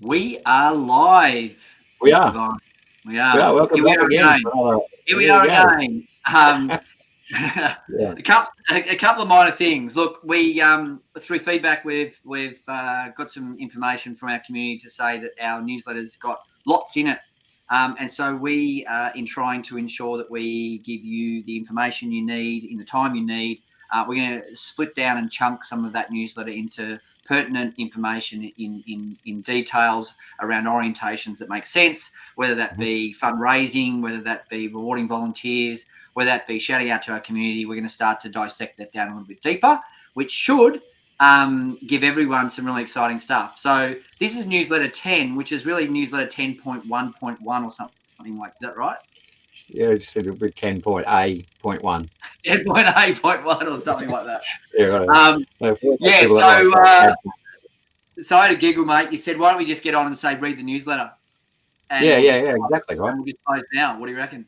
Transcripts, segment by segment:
We are live, We Mr. are. Vine. We We are. are. Welcome Here we back are again. again. Here we There we are go. again. Yeah. A couple of minor things. Look, we through feedback, we've got some information from our community to say that our newsletter's got lots in it, and so we, in trying to ensure that we give you the information you need in the time you need, we're going to split down and chunk some of that newsletter into pertinent information in details around orientations that make sense, whether that be fundraising, whether that be rewarding volunteers, whether that be shouting out to our community. We're going to start to dissect that down a little bit deeper, which should give everyone some really exciting stuff. So this is newsletter 10, which is really newsletter 10.1.1 or something like that, right? Yeah, it's a bit 10.A.1. 10.8.1 or something like that. Yeah, right. Yeah, People that like so I had a giggle, mate. You said, why don't we just get on and say, read the newsletter? And yeah, we'll just, exactly right. and we'll just close now. What do you reckon?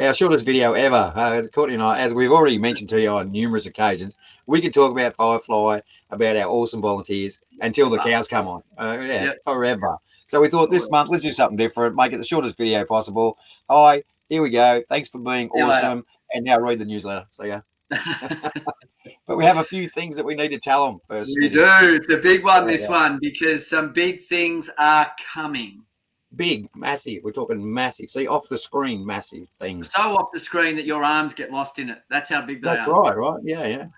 Our shortest video ever. Courtney and I, as we've already mentioned to you on numerous occasions, we could talk about Firefly, about our awesome volunteers until the cows come on. Forever. So we thought this month, let's do something different, make it the shortest video possible. Hi, here we go. Thanks for being awesome. And now read the newsletter. So yeah. But we have a few things that we need to tell them first. We do. It's a big one, this one, because some big things are coming. Big, massive. We're talking massive. See, off the screen, massive things. So off the screen that your arms get lost in it. That's how big they are. That's right. Yeah.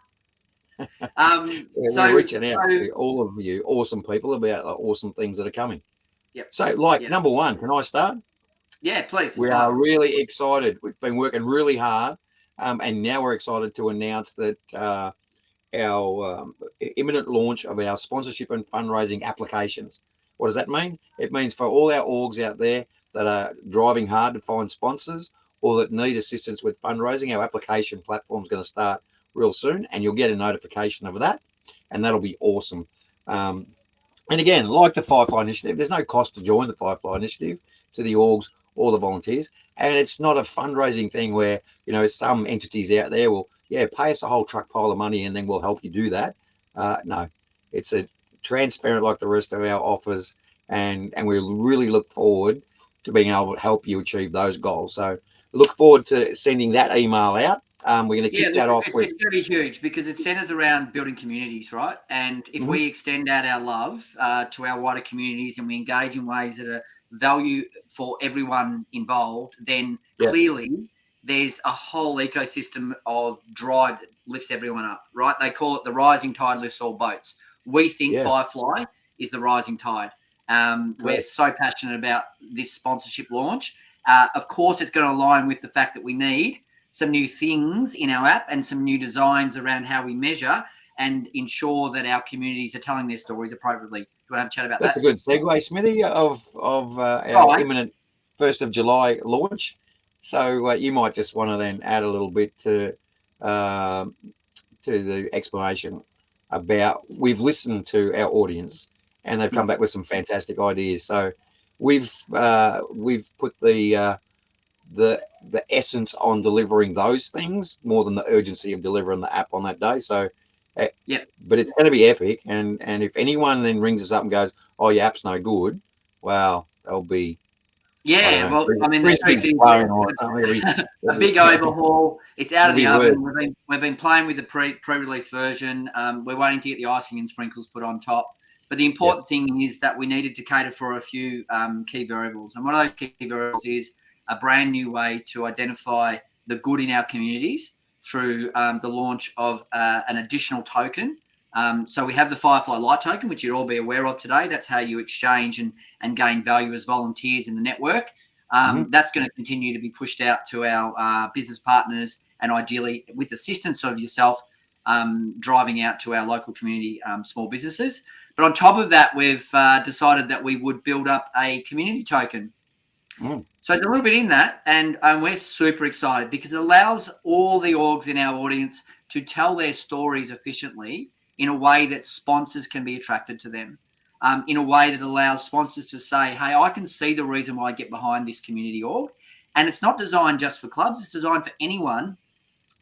We're reaching out to all of you awesome people about the awesome things that are coming. Yep. So, number one, can I start? Yeah, please. We are really excited. We've been working really hard, and now we're excited to announce that our imminent launch of our sponsorship and fundraising applications. What does that mean? It means for all our orgs out there that are driving hard to find sponsors or that need assistance with fundraising, our application platform is going to start real soon, and you'll get a notification of that, and that'll be awesome. And again, like the Firefly Initiative, there's no cost to join the Firefly Initiative to the orgs or the volunteers, and it's not a fundraising thing where some entities out there will pay us a whole truck pile of money and then we'll help you do that. No, it's a transparent like the rest of our offers, and we really look forward to being able to help you achieve those goals. So look forward to sending that email out. We're going to kick that off with. It's going to be huge because it centers around building communities, right? And if we extend out our love to our wider communities and we engage in ways that are value for everyone involved, then clearly there's a whole ecosystem of drive that lifts everyone up, right? They call it the rising tide lifts all boats. We think Firefly is the rising tide. We're so passionate about this sponsorship launch. Of course, it's going to align with the fact that we need some new things in our app and some new designs around how we measure and ensure that our communities are telling their stories appropriately. Do you want to have a chat about that? That's a good segue, Smithy, of our imminent 1st of July launch. So you might just want to then add a little bit to the explanation about we've listened to our audience and they've come back with some fantastic ideas. So we've put the essence on delivering those things more than the urgency of delivering the app on that day. So but it's going to be epic, and if anyone then rings us up and goes, oh, your app's no good, well, they'll be well, I mean, there's two things. A big overhaul. It's out of the oven. We've been playing with the pre-release version. We're waiting to get the icing and sprinkles put on top. But the important thing is that we needed to cater for a few key variables. And one of those key variables is a brand new way to identify the good in our communities through the launch of an additional token. So we have the Firefly Light token, which you'd all be aware of today. That's how you exchange and gain value as volunteers in the network. That's going to continue to be pushed out to our business partners and ideally with assistance of yourself, driving out to our local community small businesses. But on top of that, we've decided that we would build up a community token. So there's a little bit in that, and we're super excited because it allows all the orgs in our audience to tell their stories efficiently in a way that sponsors can be attracted to them, in a way that allows sponsors to say, hey, I can see the reason why I get behind this community org. And it's not designed just for clubs. It's designed for anyone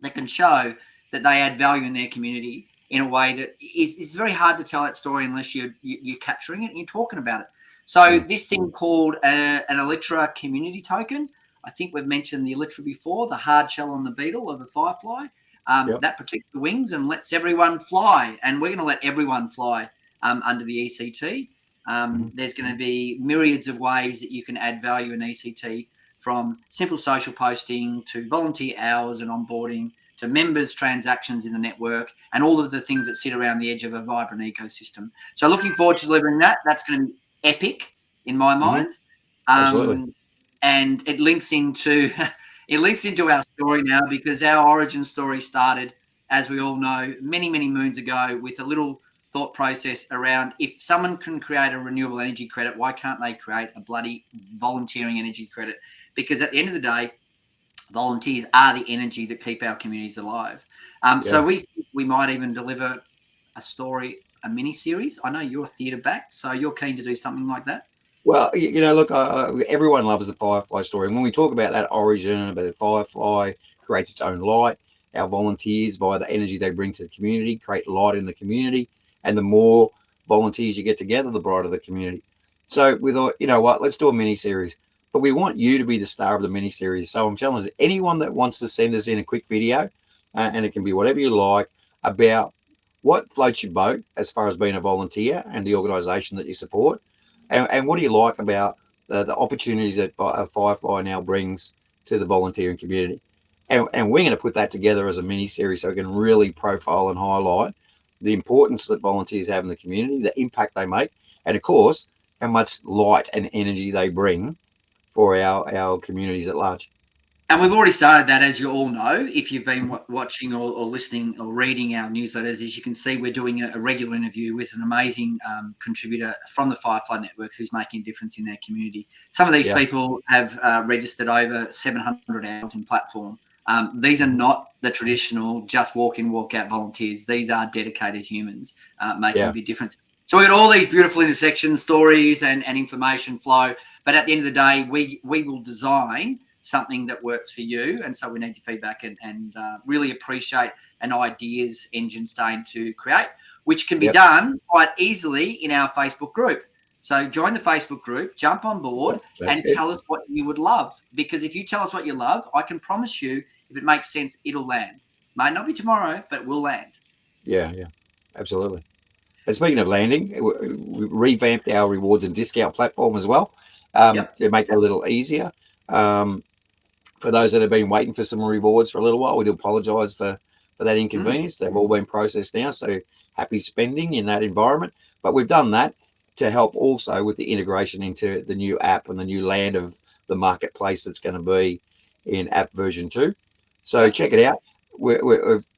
that can show that they add value in their community in a way that is very hard to tell that story unless you're capturing it and you're talking about it. So this thing called an Elytra community token. I think we've mentioned the Elytra before, the hard shell on the beetle of a firefly. That protects the wings and lets everyone fly. And we're going to let everyone fly under the ECT. There's going to be myriads of ways that you can add value in ECT, from simple social posting to volunteer hours and onboarding to members' transactions in the network and all of the things that sit around the edge of a vibrant ecosystem. So looking forward to delivering that. That's going to be epic in my mind. Absolutely. And it links into our story now, because our origin story started, as we all know, many, many moons ago, with a little thought process around, if someone can create a renewable energy credit, why can't they create a bloody volunteering energy credit? Because at the end of the day, volunteers are the energy that keep our communities alive. So we might even deliver a mini series. I know you're theatre backed, so you're keen to do something like that. Well, look, everyone loves the Firefly story. And when we talk about that origin, about the Firefly creates its own light, our volunteers, via the energy they bring to the community, create light in the community. And the more volunteers you get together, the brighter the community. So we thought, you know what, let's do a mini series. But we want you to be the star of the mini series. So I'm challenging anyone that wants to send us in a quick video, and it can be whatever you like, about what floats your boat as far as being a volunteer and the organisation that you support. And what do you like about the opportunities that Firefly now brings to the volunteering community? And we're going to put that together as a mini series so we can really profile and highlight the importance that volunteers have in the community, the impact they make, and of course, how much light and energy they bring for our communities at large. And we've already started that, as you all know, if you've been watching or listening or reading our newsletters. As you can see, we're doing a regular interview with an amazing contributor from the Firefly Network who's making a difference in their community. Some of these people have registered over 700 hours in platform. These are not the traditional just walk in, walk out volunteers. These are dedicated humans making a big difference. So we've got all these beautiful intersection stories and information flow. But at the end of the day, we will design something that works for you. And so we need your feedback and really appreciate an ideas engine starting to create, which can be done quite easily in our Facebook group. So join the Facebook group, jump on board and tell us what you would love. Because if you tell us what you love, I can promise you, if it makes sense, it'll land. Might not be tomorrow, but it will land. Yeah, absolutely. And speaking of landing, we revamped our rewards and discount platform as well to make it a little easier. For those that have been waiting for some rewards for a little while, we do apologise for that inconvenience. They've all been processed now, so happy spending in that environment. But we've done that to help also with the integration into the new app and the new land of the marketplace that's going to be in app version 2. So check it out.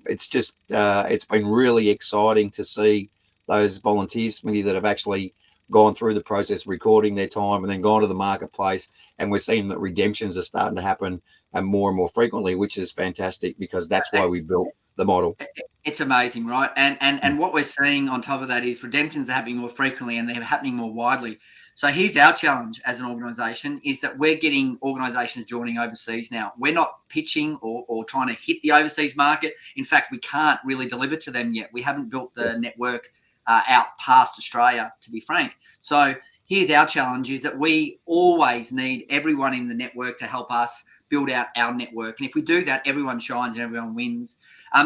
It's been really exciting to see those volunteers, Smithy, that have actually gone through the process of recording their time and then gone to the marketplace, and we're seeing that redemptions are starting to happen and more frequently, which is fantastic, because that's why we built the model. It's amazing, right? And what we're seeing on top of that is redemptions are happening more frequently and they're happening more widely. So here's our challenge as an organisation, is that we're getting organisations joining overseas now. We're not pitching or trying to hit the overseas market. In fact, we can't really deliver to them yet. We haven't built the network out past Australia, to be frank. So here's our challenge, is that we always need everyone in the network to help us build out our network. And if we do that, everyone shines and everyone wins.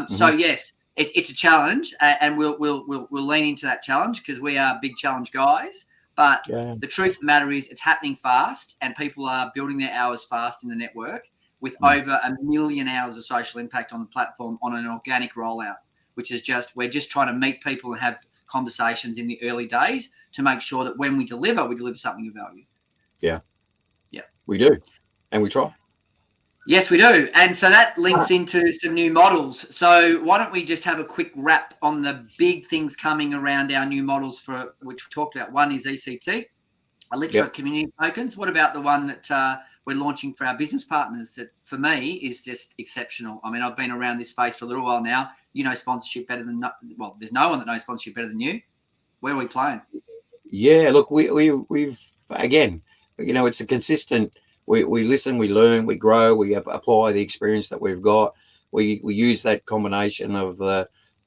So yes, it's a challenge, and we'll lean into that challenge because we are big challenge guys. But the truth of the matter is, it's happening fast, and people are building their hours fast in the network, with over 1 million hours of social impact on the platform on an organic rollout, which is we're just trying to meet people and have conversations in the early days to make sure that when we deliver something of value. Yeah. We do. And we try. Yes, we do. And so that links into some new models. So why don't we just have a quick wrap on the big things coming around our new models, for which we talked about. One is ECT, Elytra community tokens. What about the one that we're launching for our business partners that, for me, is just exceptional? I mean, I've been around this space for a little while now. You know sponsorship better than there's no one that knows sponsorship better than you. Where are we playing? Yeah, look, we've again, it's a consistent. We listen, we learn, we grow, we apply the experience that we've got. We use that combination of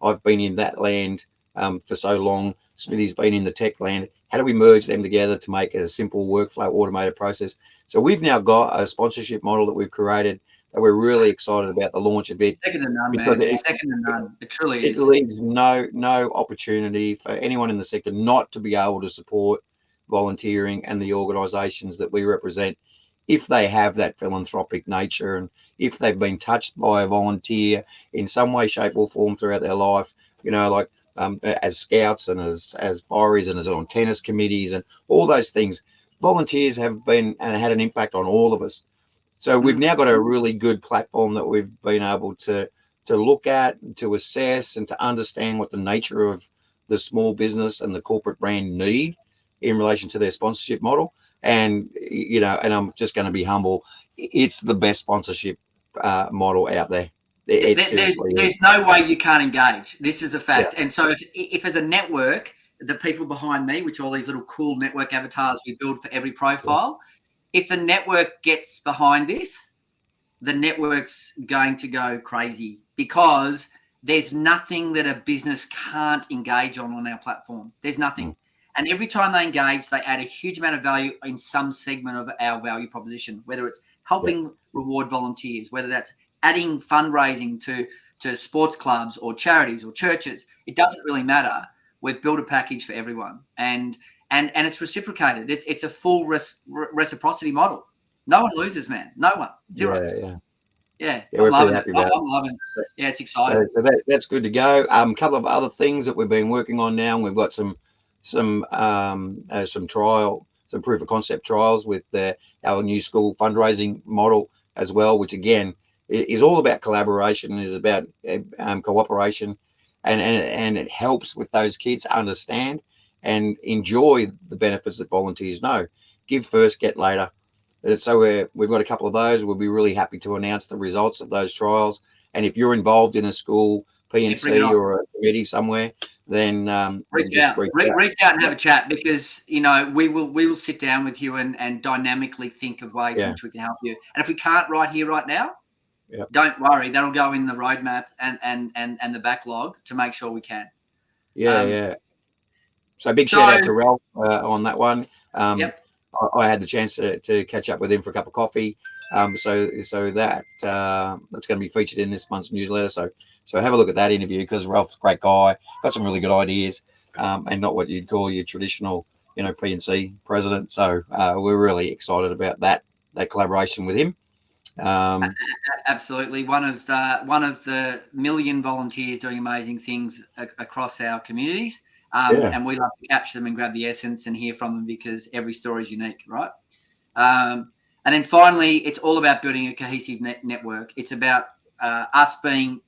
I've been in that land for so long, Smithy's been in the tech land. How do we merge them together to make it a simple workflow, automated process? So we've now got a sponsorship model that we've created that we're really excited about the launch of it. Second to none, man. It's second to none. It truly is. It leaves no opportunity for anyone in the sector not to be able to support volunteering and the organisations that we represent if they have that philanthropic nature and if they've been touched by a volunteer in some way, shape or form throughout their life, like as scouts and as fireys and as on tennis committees and all those things. Volunteers have been and had an impact on all of us. So we've now got a really good platform that we've been able to look at, to assess and to understand what the nature of the small business and the corporate brand need in relation to their sponsorship model. And, and I'm just going to be humble. It's the best sponsorship model out there. There's no way you can't engage. This is a fact. Yeah. And so if as a network, the people behind me, which are all these little cool network avatars we build for every profile, if the network gets behind this, the network's going to go crazy because there's nothing that a business can't engage on our platform. There's nothing. And every time they engage, they add a huge amount of value in some segment of our value proposition, whether it's helping reward volunteers, whether that's adding fundraising to sports clubs or charities or churches. It doesn't really matter. We've built a package for everyone. And it's reciprocated. It's a full reciprocity model. No one loses, man. No one. Zero. Yeah. I'm loving it. I'm loving it. Yeah, it's exciting. So that's good to go. A couple of other things that we've been working on now. We've got some proof of concept trials with our new school fundraising model as well, which again is all about collaboration, is about cooperation, and it helps with those kids understand and enjoy the benefits that volunteers know. Give first, get later. So we've got a couple of those. We'll be really happy to announce the results of those trials. And if you're involved in a school, P&C or a committee somewhere, then reach out and have a chat, because we will sit down with you and dynamically think of ways in which we can help you. And if we can't right here, right now, don't worry, that'll go in the roadmap and the backlog to make sure we can. So big shout out to Ralph on that one. I had the chance to catch up with him for a cup of coffee. So that's going to be featured in this month's newsletter. So have a look at that interview, because Ralph's a great guy, got some really good ideas, and not what you'd call your traditional, P&C president. So we're really excited about that collaboration with him. Absolutely, one of the million volunteers doing amazing things across our communities. And we love to capture them and grab the essence and hear from them, because every story is unique, right? And then finally, it's all about building a cohesive network. It's about us being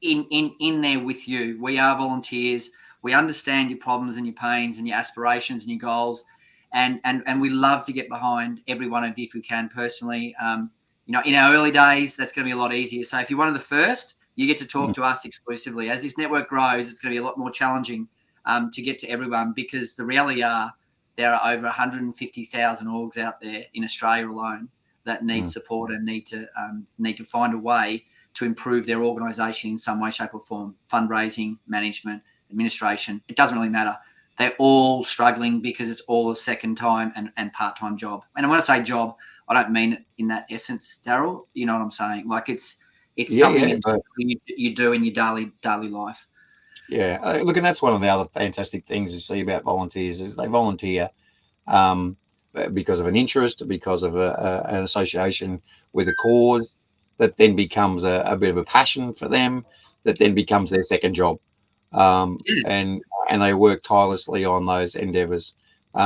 in there with you. We are volunteers. We understand your problems and your pains and your aspirations and your goals, and we love to get behind every one of you if we can personally. In our early days, that's going to be a lot easier. So if you're one of the first, you get to talk to us exclusively. As this network grows, it's going to be a lot more challenging to get to everyone, because the reality there are over 150,000 orgs out there in Australia alone that need support and need to find a way to improve their organisation in some way, shape or form. Fundraising, management, administration, it doesn't really matter. They're all struggling because it's all a second time and part-time job. And when I say job, I don't mean it in that essence, Darryl. You know what I'm saying? Like it's something you do in your daily life. Yeah, look, and that's one of the other fantastic things you see about volunteers is they volunteer because of an interest, because of an association with a cause that then becomes a bit of a passion for them, that then becomes their second job. And they work tirelessly on those endeavours,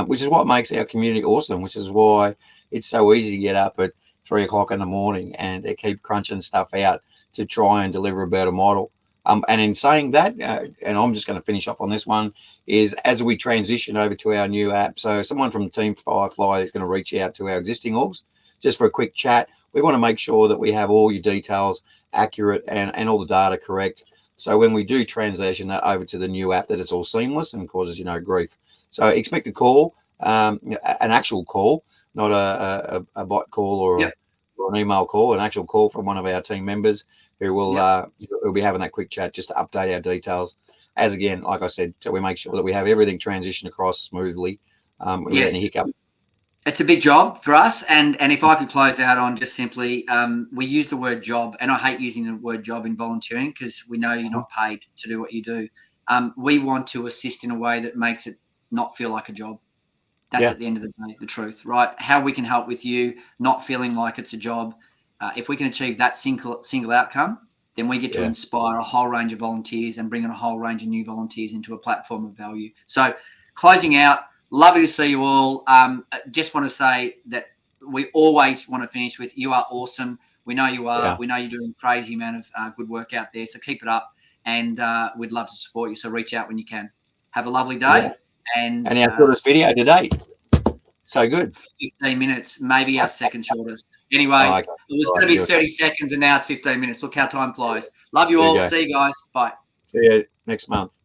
which is what makes our community awesome, which is why it's so easy to get up at 3 o'clock in the morning and to keep crunching stuff out to try and deliver a better model. And in saying that, and I'm just going to finish off on this one, is as we transition over to our new app, so someone from Team Firefly is going to reach out to our existing orgs just for a quick chat. We want to make sure that we have all your details accurate and all the data correct. So when we do transition that over to the new app, that it's all seamless and causes you no grief. So expect a call, an actual call, not a bot call or an email call, an actual call from one of our team members who will be having that quick chat just to update our details. as again, like I said, so we make sure that we have everything transition across smoothly without any hiccup. It's a big job for us, and if I could close out on just simply, we use the word job, and I hate using the word job in volunteering because we know you're not paid to do what you do. We want to assist in a way that makes it not feel like a job. That's at the end of the day, the truth, right? How we can help with you not feeling like it's a job. If we can achieve that single outcome, then we get to inspire a whole range of volunteers and bring in a whole range of new volunteers into a platform of value. So closing out, lovely to see you all. Just want to say that we always want to finish with, you are awesome. We know you are. We know you're doing a crazy amount of good work out there. So keep it up, and we'd love to support you. So reach out when you can. Have a lovely day. And our shortest video to date. So good. 15 minutes, maybe our second shortest. Anyway, it was going to be 30 seconds, and now it's 15 minutes. Look how time flies. Love you all. See you guys. Bye. See you next month.